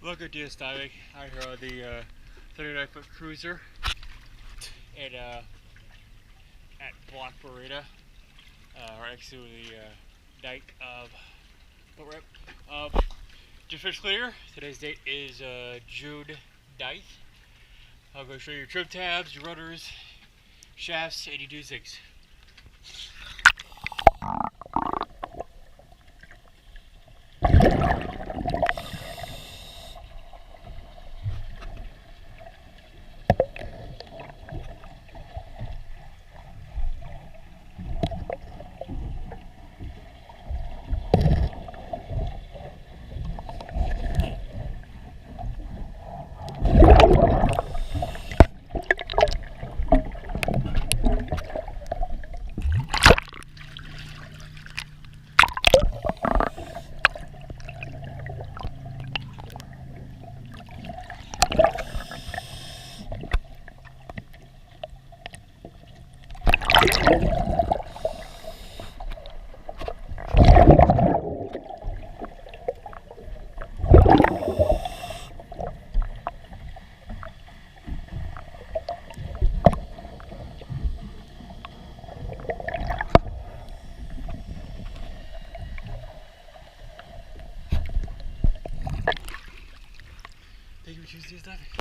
Look at this diving out here on the 39-foot cruiser and at Block Marina, right next to the night boat ramp. Just finished clear. Today's date is June 9th. I'm going to show you your trim tabs, your rudders, shafts, and you do things. Thank you for choosing this diving.